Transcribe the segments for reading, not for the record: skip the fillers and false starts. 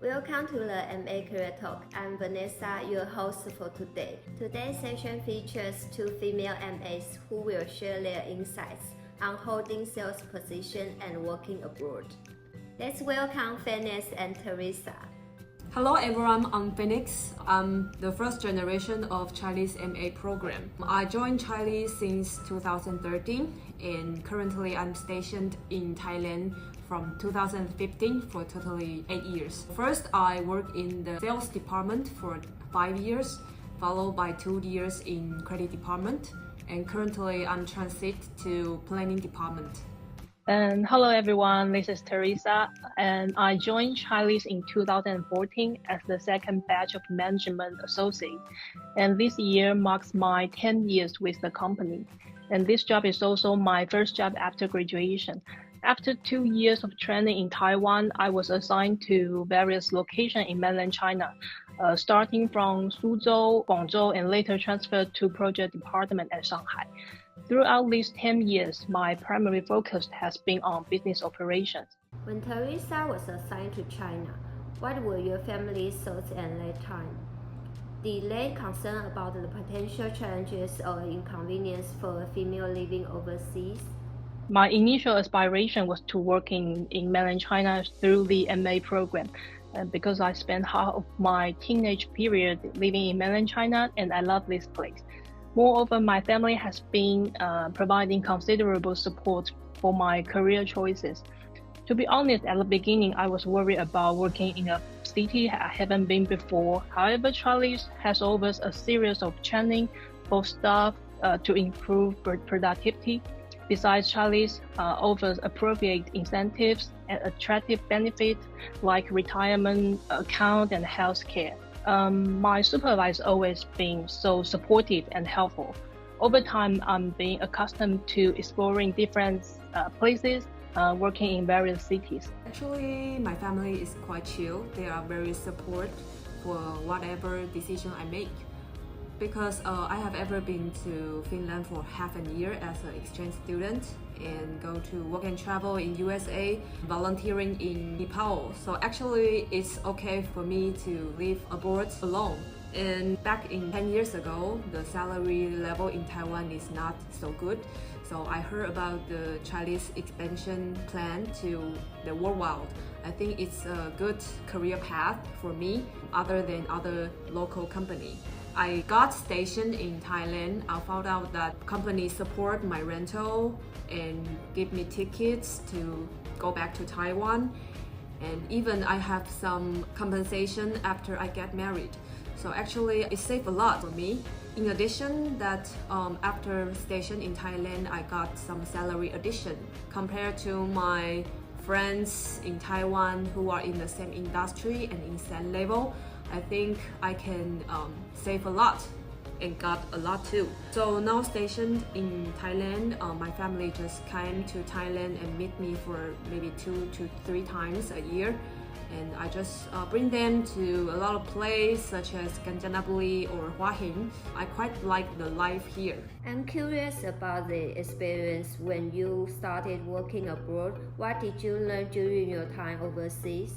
Welcome to the MA Career Talk. I'm Vanessa, your host for today. Today's session features two female MAs who will share their insights on holding sales position and working abroad. Let's welcome Phoenix and Teresa. Hello everyone, I'm Phoenix. I'm the first generation of Chinese MA program. I joined Chinese since 2013 and currently I'm stationed in Thailand from 2015 for totally 8 years. First, I worked in the sales department for 5 years, followed by 2 years in credit department, and currently I'm transit to planning department. And hello everyone, this is Teresa, and I joined Chinese in 2014 as the second batch of management associate. And this year marks my 10 years with the company. And this job is also my first job after graduation. After 2 years of training in Taiwan, I was assigned to various locations in mainland China, starting from Suzhou, Guangzhou, and later transferred to project department at Shanghai. Throughout these 10 years, my primary focus has been on business operations. When Teresa was assigned to China, what were your family's thoughts at that time? Did they concern about the potential challenges or inconvenience for a female living overseas? My initial aspiration was to work in mainland China through the MA program, because I spent half of my teenage period living in mainland China and I love this place. Moreover, my family has been providing considerable support for my career choices. To be honest, at the beginning, I was worried about working in a city I haven't been before. However, Chinese has offers a series of training for staff to improve productivity. Besides, Chinese offers appropriate incentives and attractive benefits like retirement account and health care. My supervisor always been so supportive and helpful. Over time, I'm being accustomed to exploring different places, working in various cities. Actually, my family is quite chill. They are very supportive for whatever decision I make. Because I have ever been to Finland for half a year as an exchange student and go to work and travel in USA, volunteering in Nepal. So actually it's okay for me to live abroad alone. And back in 10 years ago, the salary level in Taiwan is not so good. So I heard about the Chinese expansion plan to the world. I think it's a good career path for me other than other local company. I got stationed in Thailand. I found out that companies support my rental and give me tickets to go back to Taiwan. And even I have some compensation after I get married. So actually it saved a lot for me. In addition that after station in Thailand, I got some salary addition compared to my friends in Taiwan who are in the same industry and in same level. I think I can save a lot and got a lot too. So now stationed in Thailand, my family just came to Thailand and meet me for maybe 2 to 3 times a year. And I just bring them to a lot of places such as Kanchanaburi or Hua Hin. I quite like the life here. I'm curious about the experience when you started working abroad. What did you learn during your time overseas?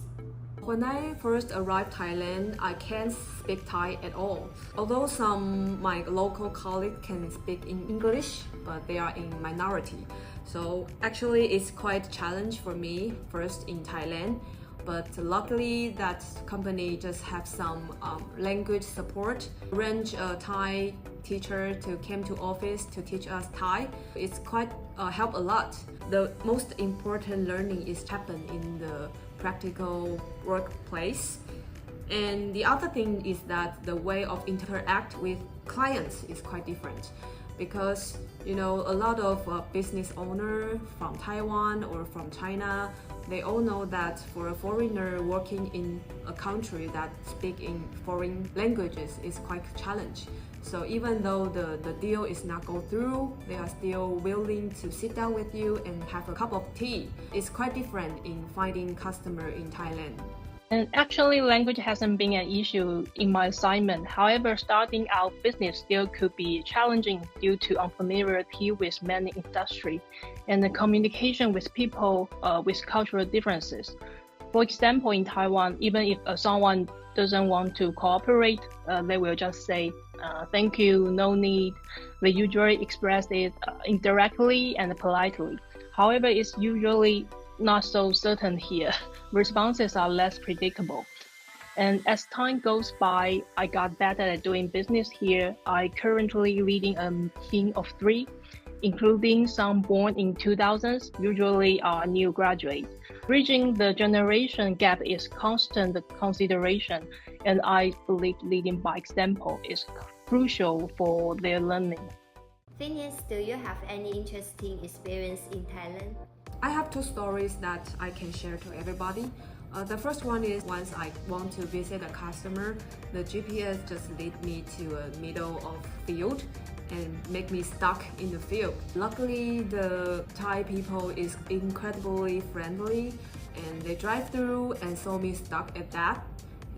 When I first arrived Thailand, I can't speak Thai at all. Although some my local colleagues can speak in English, but they are in minority. So actually it's quite a challenge for me first in Thailand. But luckily that company just have some language support. Arrange a Thai teacher to come to office to teach us Thai. It's quite help a lot. The most important learning is happen in the practical workplace. And the other thing is that the way of interact with clients is quite different. Because a lot of business owners from Taiwan or from China, they all know that for a foreigner working in a country that speak in foreign languages is quite a challenge. So even though the deal is not go through, they are still willing to sit down with you and have a cup of tea. It's quite different in finding customer in Thailand. And actually, language hasn't been an issue in my assignment. However, starting out business still could be challenging due to unfamiliarity with many industries and the communication with people with cultural differences. For example, in Taiwan, even if someone doesn't want to cooperate, they will just say, thank you, no need. They usually express it indirectly and politely. However, it's usually not so certain here. Responses are less predictable. And as time goes by, I got better at doing business here. I currently leading a team of 3, including some born in 2000s, usually are new graduates. Bridging the generation gap is constant consideration, and I believe leading by example is crucial for their learning. Phoenix, do you have any interesting experience in Thailand? I have 2 stories that I can share to everybody. The first one is once I want to visit a customer, the GPS just lead me to a middle of field and make me stuck in the field. Luckily, the Thai people is incredibly friendly and they drive through and saw me stuck at that.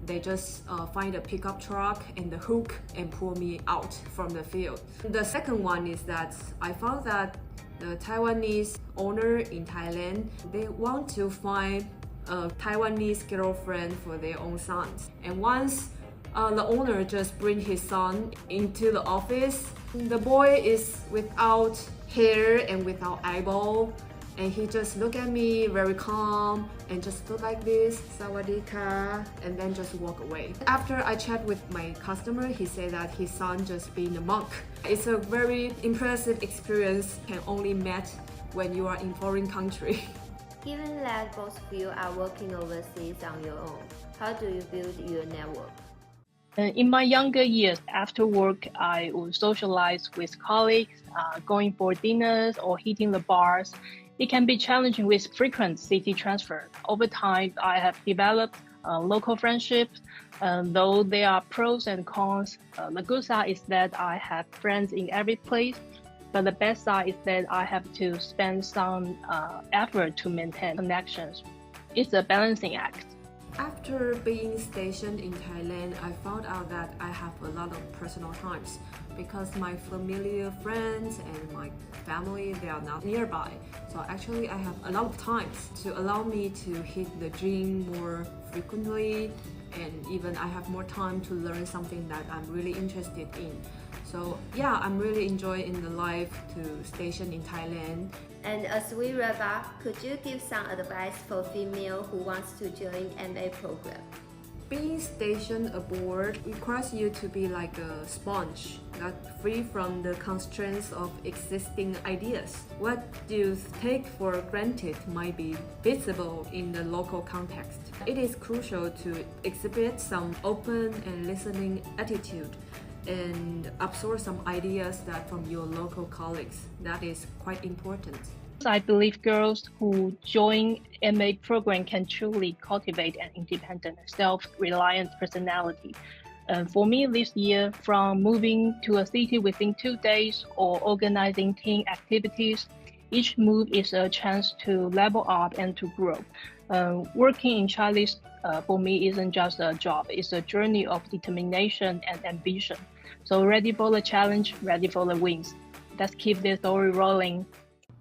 They just find a pickup truck and the hook and pull me out from the field. The second one is that I found that the Taiwanese owner in Thailand, they want to find a Taiwanese girlfriend for their own sons. And once the owner just bring his son into the office, the boy is without hair and without eyeball, and he just look at me very calm and just look like this, sawadee ka, and then just walk away. After I chat with my customer, he said that his son just being a monk. It's a very impressive experience, can only met when you are in foreign country. Given that both of you are working overseas on your own, how do you build your network? In my younger years, after work, I would socialize with colleagues, going for dinners or hitting the bars. It can be challenging with frequent city transfer. Over time, I have developed local friendships, though there are pros and cons. The good side is that I have friends in every place, but the bad side is that I have to spend some effort to maintain connections. It's a balancing act. After being stationed in Thailand, I found out that I have a lot of personal times because my familiar friends and my family, they are not nearby. So actually I have a lot of times to allow me to hit the gym more frequently, and even I have more time to learn something that I'm really interested in. So yeah, I'm really enjoying the life to station in Thailand. And as we wrap up, could you give some advice for female who wants to join MA program? Being stationed abroad requires you to be like a sponge, not free from the constraints of existing ideas. What you take for granted might be visible in the local context. It is crucial to exhibit some open and listening attitude and absorb some ideas that from your local colleagues. That is quite important. I believe girls who join MA program can truly cultivate an independent, self-reliant personality. For me this year, from moving to a city within 2 days or organizing team activities, each move is a chance to level up and to grow. Working in Chinese for me isn't just a job, it's a journey of determination and ambition. So ready for the challenge, ready for the wins. Let's keep this story rolling.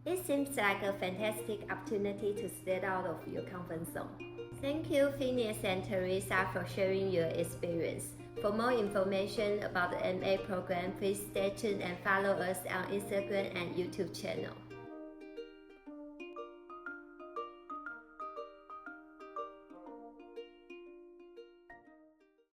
It seems like a fantastic opportunity to step out of your comfort zone. Thank you, Phoenix and Teresa, for sharing your experience. For more information about the MA program, please stay tuned and follow us on Instagram and YouTube channel.